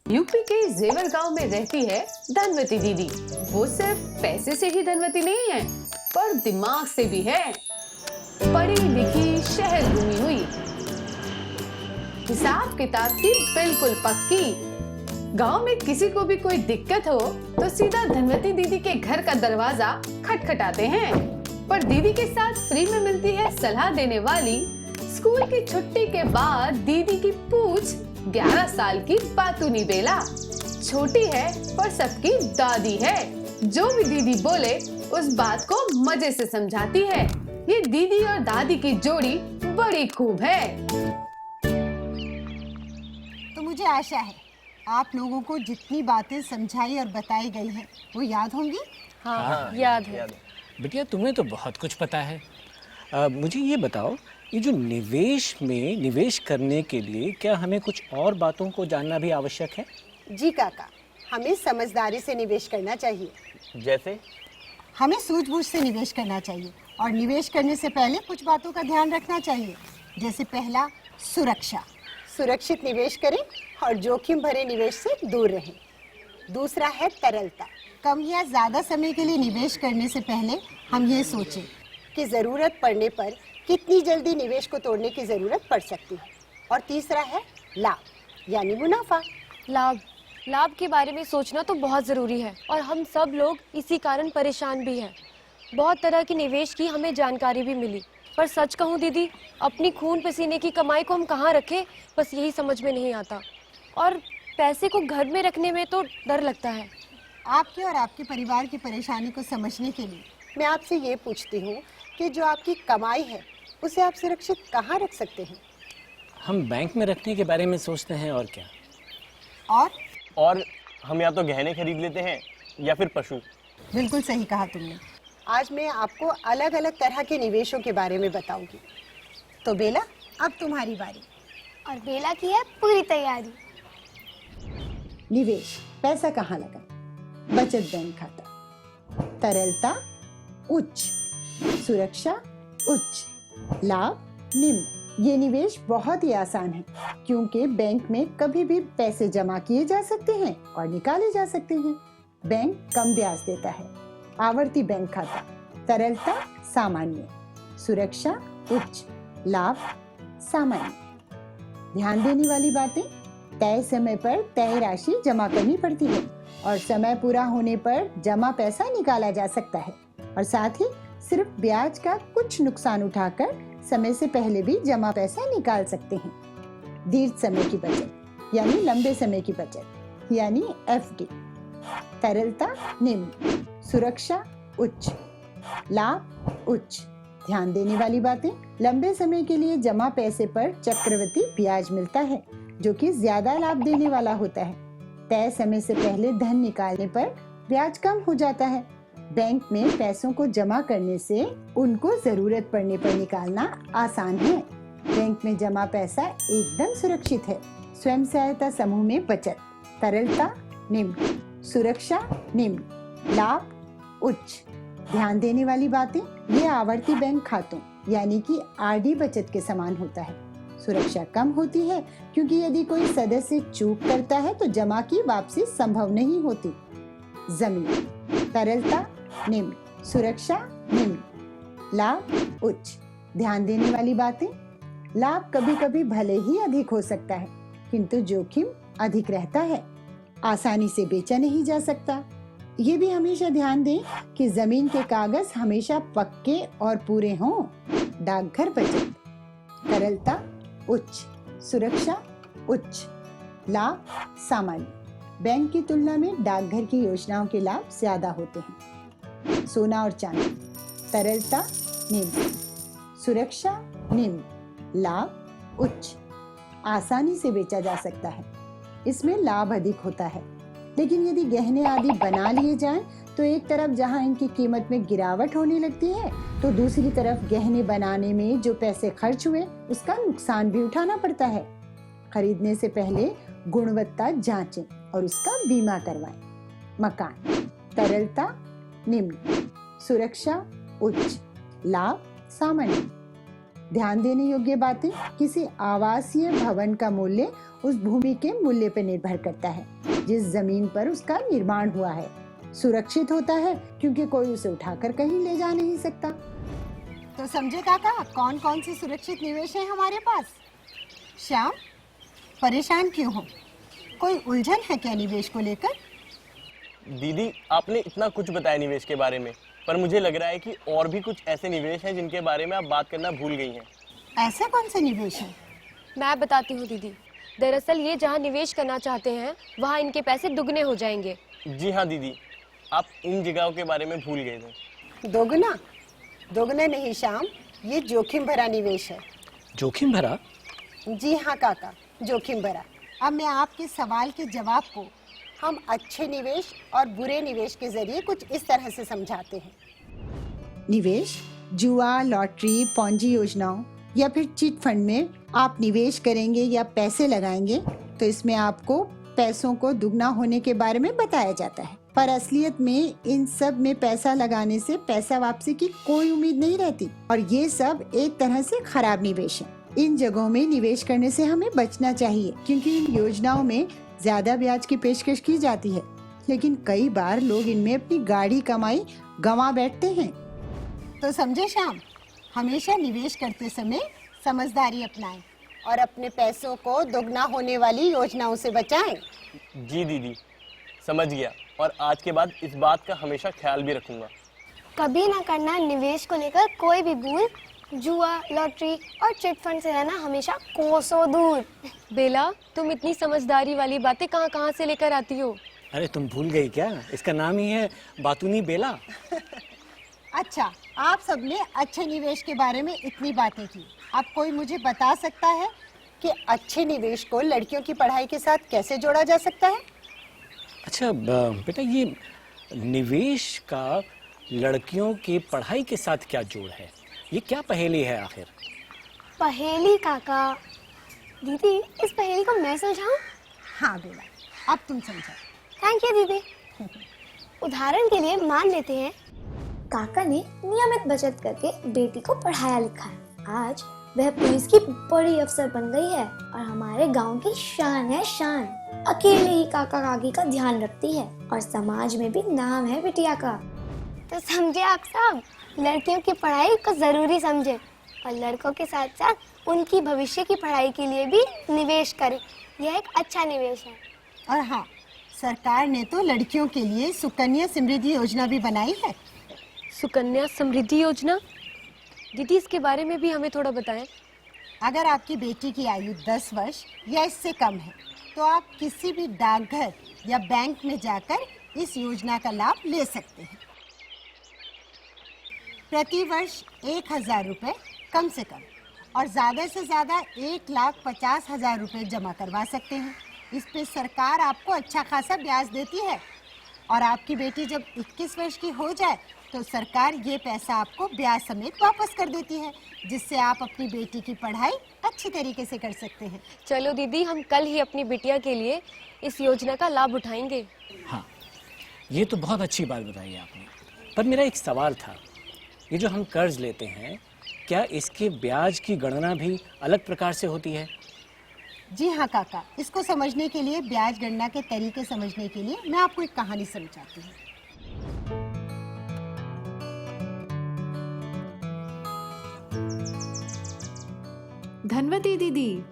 UP के जेवर गांव में रहती है धनवती दीदी। वो सिर्फ पैसे से ही धनवती नहीं है, पर दिमाग से भी है। पढ़ी लिखी, शहर घूमी हुई, हिसाब किताब की बिल्कुल पक्की। गांव में किसी को भी कोई दिक्कत हो तो सीधा धनवती दीदी के घर का दरवाजा खटखटाते हैं। पर दीदी के साथ फ्री में मिलती है सलाह देने वाली। स्कूल की छुट्टी के बाद दीदी की पूछ 11 साल की पातूनी बेला। छोटी है पर सबकी दादी है। जो भी दीदी बोले उस बात को मजे से समझाती है। ये दीदी और दादी की जोड़ी बड़ी खूब है। तो मुझे आशा है आप लोगों को जितनी बातें समझाई और बताई गई हैं वो याद होंगी। हाँ, याद है। बिटिया तुम्हें तो बहुत कुछ पता है। मुझे ये बताओ, ये जो निवेश में निवेश करने के लिए क्या हमें कुछ और बातों को जानना भी आवश्यक है? जी काका, हमें समझदारी से निवेश करना चाहिए। जैसे? हमें सूझबूझ से निवेश करना चाहिए और निवेश करने से पहले कुछ बातों का ध्यान रखना चाहिए। जैसे पहला, सुरक्षा। सुरक्षित निवेश करें और जोखिम भरे निवेश से दूर रहें। दूसरा है तरलता। कम या ज़्यादा समय के लिए निवेश करने से पहले हम ये सोचें कि ज़रूरत पड़ने पर कितनी जल्दी निवेश को तोड़ने की ज़रूरत पड़ सकती है। और तीसरा है लाभ, यानी मुनाफा। लाभ के बारे में सोचना तो बहुत ज़रूरी है और हम सब लोग इसी कारण परेशान भी हैं। बहुत तरह की निवेश की हमें जानकारी भी मिली, पर सच कहूँ दीदी, अपनी खून पसीने की कमाई को हम कहाँ रखें, बस यही समझ में नहीं आता। और पैसे को घर में रखने में तो डर लगता है। आपके और आपके परिवार की परेशानी को समझने के लिए मैं आपसे ये पूछती हूँ कि जो आपकी कमाई है उसे आप सुरक्षित कहाँ रख सकते हैं? हम बैंक में रखने के बारे में सोचते हैं, और क्या। और हम या तो गहने खरीद लेते हैं या फिर पशु। बिल्कुल सही कहा तुमने। आज मैं आपको अलग अलग तरह के निवेशों के बारे में बताऊंगी। तो बेला, अब तुम्हारी बारी। और बेला की है पूरी तैयारी। निवेश, पैसा कहाँ लगा? बचत बैंक खाता। तरलता उच्च, सुरक्षा उच्च, लाभ निम्न। ये निवेश बहुत ही आसान है क्योंकि बैंक में कभी भी पैसे जमा किए जा सकते हैं और निकाले जा सकते हैं। बैंक कम ब्याज देता है। आवर्ती बैंक खाता। तरलता सामान्य, सुरक्षा उच्च, लाभ सामान्य। ध्यान देने वाली बातें, तय समय पर तय राशि जमा करनी पड़ती है और समय पूरा होने पर जमा पैसा निकाला जा सकता है। और साथ ही सिर्फ ब्याज का कुछ नुकसान उठाकर समय से पहले भी जमा पैसा निकाल सकते हैं। दीर्घ समय की बचत यानी लंबे समय की बचत यानी एफडी। तरलता निम्न, सुरक्षा उच्च, लाभ उच्च। ध्यान देने वाली बातें, लंबे समय के लिए जमा पैसे पर चक्रवृद्धि ब्याज मिलता है जो कि ज्यादा लाभ देने वाला होता है। तय समय से पहले धन निकालने पर ब्याज कम हो जाता है। बैंक में पैसों को जमा करने से उनको जरूरत पड़ने पर निकालना आसान है। बैंक में जमा पैसा एकदम सुरक्षित है। स्वयं सहायता समूह में बचत। तरलता निम्न, सुरक्षा निम्न, लाभ उच्च। ध्यान देने वाली बातें, ये आवर्ती बैंक खातों यानी कि आरडी बचत के समान होता है। सुरक्षा कम होती है क्योंकि यदि कोई सदस्य चूक करता है तो जमा की वापसी संभव नहीं होती। जमीन। तरलता निम्न, सुरक्षा निम्न, लाभ उच्च। ध्यान देने वाली बातें, लाभ कभी कभी भले ही अधिक हो सकता है किंतु जोखिम अधिक रहता है। आसानी से बेचा नहीं जा सकता। ये भी हमेशा ध्यान दें कि जमीन के कागज हमेशा पक्के और पूरे हों। डाकघर बचत। तरलता उच्च, सुरक्षा उच्च, लाभ सामान्य। बैंक की तुलना में डाकघर की योजनाओं के लाभ ज्यादा होते हैं। सोना और चांदी। तरलता निम्न, सुरक्षा निम्न, लाभ उच्च। आसानी से बेचा जा सकता है, इसमें लाभ अधिक होता है। लेकिन यदि गहने आदि बना लिए जाएं, तो एक तरफ जहां इनकी कीमत में गिरावट होने लगती है तो दूसरी तरफ गहने बनाने में जो पैसे खर्च हुए उसका नुकसान भी उठाना पड़ता है। खरीदने से पहले गुणवत्ता जांचें और उसका बीमा करवाएं। मकान। तरलता निम्न, सुरक्षा उच्च, लाभ सामान्य। ध्यान देने योग्य बातें, किसी आवासीय भवन का मूल्य उस भूमि के मूल्य पर निर्भर करता है जिस जमीन पर उसका निर्माण हुआ है। सुरक्षित होता है क्योंकि कोई उसे उठाकर कहीं ले जा नहीं सकता। तो समझे काका, कौन कौन से सुरक्षित निवेश है हमारे पास? श्याम, परेशान क्यों हो? कोई उलझन है क्या निवेश को लेकर? दीदी, आपने इतना कुछ बताया निवेश के बारे में, पर मुझे लग रहा है कि और भी कुछ ऐसे निवेश हैं जिनके बारे में आप बात करना भूल गई हैं। ऐसे कौन से निवेश हैं? मैं बताती हूँ दीदी। दरअसल ये जहाँ निवेश करना चाहते हैं वहाँ इनके पैसे दुगने हो जाएंगे। जी हाँ दीदी, आप इन जगहों के बारे में भूल गए थे। दोगुना? दोगुना नहीं श्याम, ये जोखिम भरा निवेश है। जोखिम भरा? जी हाँ काका, जोखिम भरा। अब मैं आपके सवाल के जवाब को हम अच्छे निवेश और बुरे निवेश के जरिए कुछ इस तरह से समझाते हैं। निवेश जुआ, लॉटरी, पॉन्जी योजनाओं या फिर चिट फंड में आप निवेश करेंगे या पैसे लगाएंगे तो इसमें आपको पैसों को दुगना होने के बारे में बताया जाता है, पर असलियत में इन सब में पैसा लगाने से पैसा वापसी की कोई उम्मीद नहीं रहती और ये सब एक तरह से खराब निवेश है। इन जगहों में निवेश करने से हमें बचना चाहिए क्योंकि इन योजनाओं में ज्यादा ब्याज की पेशकश की जाती है, लेकिन कई बार लोग इनमें अपनी गाढ़ी कमाई गंवा बैठते हैं। तो समझे श्याम, हमेशा निवेश करते समय समझदारी अपनाएं और अपने पैसों को दोगुना होने वाली योजनाओं से बचाएं। जी दीदी, समझ गया और आज के बाद इस बात का हमेशा ख्याल भी रखूंगा। कभी ना करना निवेश को लेकर कोई भी भूल। जुआ, लॉटरी और चिट फंड से रहना हमेशा कोसों दूर। बेला, तुम इतनी समझदारी वाली बातें कहाँ से लेकर आती हो? अरे तुम भूल गई क्या? इसका नाम ही है बातूनी बेला। अच्छा, आप सबने अच्छे निवेश के बारे में इतनी बातें की। अब कोई मुझे बता सकता है कि अच्छे निवेश को लड़कियों की पढ़ाई के साथ कैसे जोड़ा जा सकता है? अच्छा बेटा, ये निवेश का लड़कियों की पढ़ाई के साथ क्या जोड़ है? ये क्या पहेली है आखिर? पहेली काका? दीदी, इस पहेली को मैं समझाऊं? हाँ बेला, अब तुम समझो। थैंक यू दीदी। उदाहरण के लिए मान लेते हैं काका ने नियमित बचत करके बेटी को पढ़ाया लिखाया। आज वह पुलिस की बड़ी अफसर बन गई है और हमारे गांव की शान है शान। अकेले ही काका काकी का ध्यान रखती है और समाज में भी नाम है बिटिया का। तो समझे आप सब, लड़कियों की पढ़ाई को जरूरी समझे और लड़कों के साथ साथ उनकी भविष्य की पढ़ाई के लिए भी निवेश करें। यह एक अच्छा निवेश है। और हाँ, सरकार ने तो लड़कियों के लिए सुकन्या समृद्धि योजना भी बनाई है। सुकन्या समृद्धि योजना? दीदी, इसके बारे में भी हमें थोड़ा बताएं। अगर आपकी बेटी की आयु 10 वर्ष या इससे कम है तो आप किसी भी डाकघर या बैंक में जाकर इस योजना का लाभ ले सकते हैं। प्रति वर्ष 1,000 रुपये कम से कम और ज़्यादा से ज़्यादा 1,50,000 रुपये जमा करवा सकते हैं। इस पे सरकार आपको अच्छा खासा ब्याज देती है और आपकी बेटी जब 21 वर्ष की हो जाए तो सरकार ये पैसा आपको ब्याज समेत वापस कर देती है, जिससे आप अपनी बेटी की पढ़ाई अच्छी तरीके से कर सकते हैं। चलो दीदी, हम कल ही अपनी बिटिया के लिए इस योजना का लाभ उठाएंगे। हाँ, ये तो बहुत अच्छी बात बताई आपने, पर मेरा एक सवाल था। ये जो हम कर्ज लेते हैं, क्या इसके ब्याज की गणना भी अलग प्रकार से होती है? जी हाँ काका, इसको समझने के लिए, ब्याज गणना के तरीके समझने के लिए मैं आपको एक कहानी समझाती हूँ। धनवती दीदी।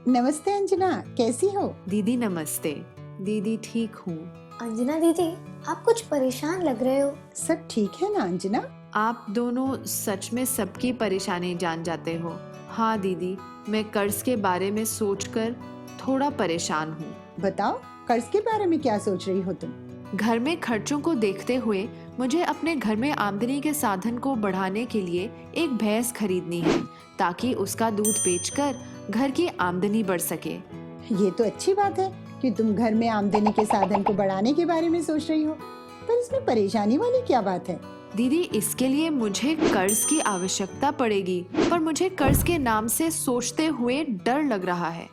नमस्ते अंजना, कैसी हो? दीदी नमस्ते। दीदी ठीक हूँ। अंजना दीदी, आप कुछ परेशान लग रहे हो। सब ठीक है ना अंजना? आप दोनों सच में सबकी परेशानी जान जाते हो। हाँ दीदी, मैं कर्ज के बारे में सोचकर थोड़ा परेशान हूँ। बताओ, कर्ज के बारे में क्या सोच रही हो तुम? घर में खर्चों को देखते हुए मुझे अपने घर में आमदनी के साधन को बढ़ाने के लिए एक भैंस खरीदनी है ताकि उसका दूध बेचकर घर की आमदनी बढ़ सके। ये तो अच्छी बात है कि तुम घर में आमदनी के साधन को बढ़ाने के बारे में सोच रही हो, पर इसमें परेशानी वाली क्या बात है? दीदी, इसके लिए मुझे कर्ज की आवश्यकता पड़ेगी, पर मुझे कर्ज के नाम से सोचते हुए डर लग रहा है।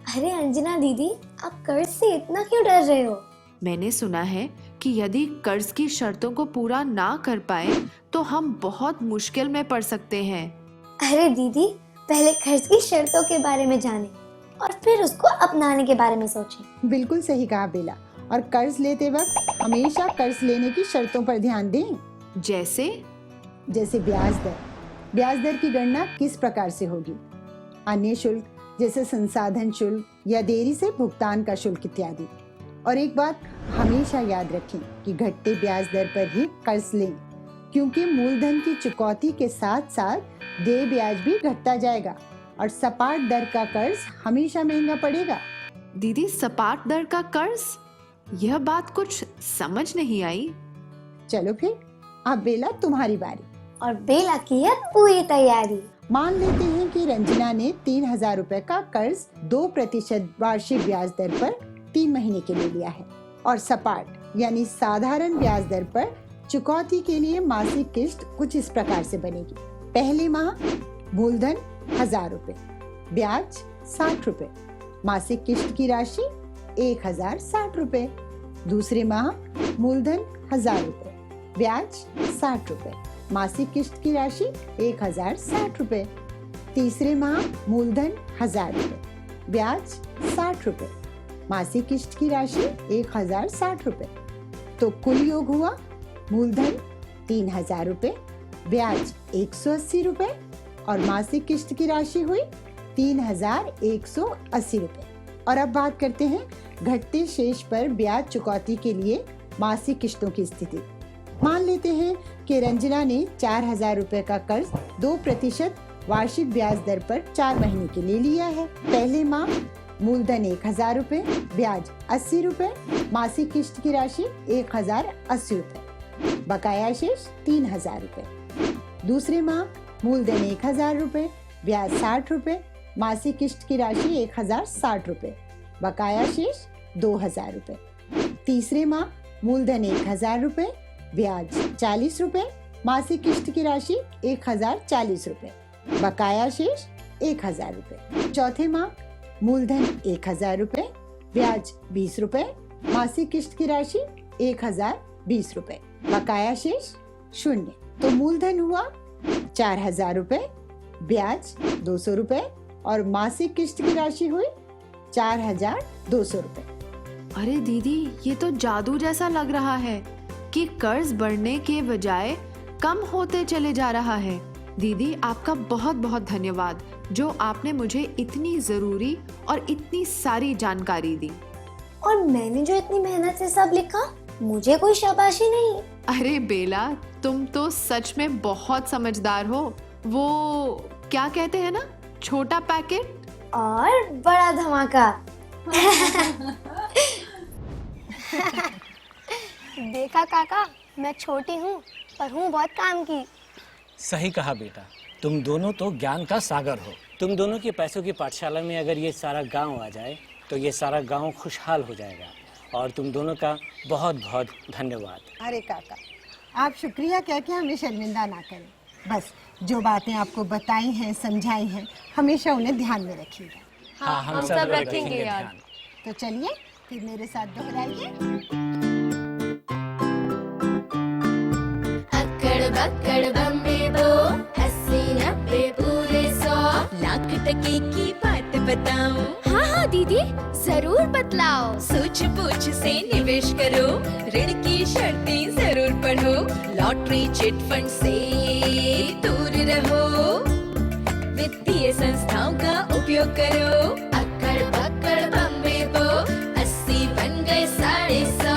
अरे अंजना दीदी, आप कर्ज से इतना क्यों डर रहे हो? मैंने सुना है कि यदि कर्ज की शर्तों को पूरा ना कर पाए तो हम बहुत मुश्किल में पड़ सकते हैं। अरे दीदी, पहले कर्ज की शर्तों के बारे में जाने और फिर उसको अपनाने के बारे में सोचें। बिल्कुल सही कहा बेला। और कर्ज लेते वक्त हमेशा कर्ज लेने की शर्तों पर ध्यान दें। जैसे ब्याज दर। ब्याज दर की गणना किस प्रकार से होगी? अन्य शुल्क जैसे संसाधन शुल्क या देरी से भुगतान का शुल्क इत्यादि। और एक बात हमेशा याद रखें कि घटते ब्याज दर पर ही कर्ज लें, क्योंकि मूलधन की चुकौती के साथ साथ देय ब्याज भी घटता जाएगा और सपाट दर का कर्ज हमेशा महंगा पड़ेगा। दीदी, सपाट दर का कर्ज, यह बात कुछ समझ नहीं आई। चलो फिर, अब बेला तुम्हारी बारी। और बेला की है पूरी तैयारी। मान लेते हैं कि रंजना ने 3,000 रुपए का कर्ज 2% वार्षिक ब्याज दर पर 3 महीने के लिए लिया है और सपाट यानी साधारण ब्याज दर पर चुकौती के लिए मासिक किस्त कुछ इस प्रकार से बनेगी। पहले माह मूलधन 1,000 रुपए, ब्याज 60 रुपए, मासिक किस्त की राशि 1,060 रुपए। दूसरे माह मूलधन 1,000 रुपए, ब्याज 60 रुपए, मासिक किस्त की राशि 1,060 रुपए। तीसरे माह मूलधन 1,000 रुपए, ब्याज 60 रुपए, मासिक किस्त की राशि 1,060 रुपए। तो कुल योग हुआ मूलधन 3,000 रुपए, ब्याज 180 रुपए और मासिक किस्त की राशि हुई 3,180 रुपए। और अब बात करते हैं घटते शेष पर ब्याज चुकौती के लिए मासिक किस्तों की स्थिति। मान लेते हैं कि रंजना ने 4,000 रुपए का कर्ज 2% वार्षिक ब्याज दर पर 4 महीने के लिए लिया है। पहले माह मूलधन 1,000 रुपए, ब्याज 80 रुपए, मासिक किस्त की राशि 1,080 रुपए, बकाया शेष 3,000 रुपए। दूसरे माह मूलधन 1,000 रुपए, ब्याज 60 रुपए, मासिक किस्त की राशि 1,060 रुपए, बकाया शेष 2,000 रुपए। तीसरे माह मूलधन 1,000 रुपए, ब्याज 40 रुपए, मासिक किस्त की राशि 1,040 रुपए, बकाया शेष 1,000 रुपए। चौथे माह मूलधन 1,000 रुपए, ब्याज 20 रुपए, मासिक किस्त की राशि 1,020 रुपए, बकाया शेष 0। तो मूलधन हुआ 4,000 रुपए, ब्याज 200 रुपए और मासिक किस्त की राशि हुई 4,200 रुपए। अरे दीदी, ये तो जादू जैसा लग रहा है कि कर्ज बढ़ने के बजाय कम होते चले जा रहा है। दीदी, आपका बहुत बहुत धन्यवाद जो आपने मुझे इतनी जरूरी और इतनी सारी जानकारी दी। और मैंने जो इतनी मेहनत से सब लिखा, मुझे कोई शाबाशी नहीं। अरे बेला, तुम तो सच में बहुत समझदार हो। वो क्या कहते हैं ना, छोटा पैकेट और बड़ा धमाका। देखा काका, मैं छोटी हूँ पर हूँ बहुत काम की। सही कहा बेटा, तुम दोनों तो ज्ञान का सागर हो। तुम दोनों के पैसों की पाठशाला में अगर ये सारा गांव आ जाए तो ये सारा गांव खुशहाल हो जाएगा। और तुम दोनों का बहुत बहुत धन्यवाद। अरे काका, आप शुक्रिया कह के हमें शर्मिंदा ना करें। बस जो बातें आपको बताई हैं, समझाई हैं, हमेशा उन्हें ध्यान में रखिएगा। हाँ, हम सब रखेंगे याद। ध्यान। तो चलिए फिर मेरे साथ दोहराइए। अक्कड़ बक्कड़ बम्बे बो, 80-90 पूरे 100, लाख टके की बात बताऊं? हाँ हाँ दीदी, जरूर बतलाओ। सूझ बूझ से निवेश करो, ऋण की शर्तें जरूर पढ़ो, लॉटरी चिट फंड से दूर रहो, वित्तीय संस्थाओं का उपयोग करो। अक्कड़ बक्कड़ बम्बे बो, 80 बन गए 150।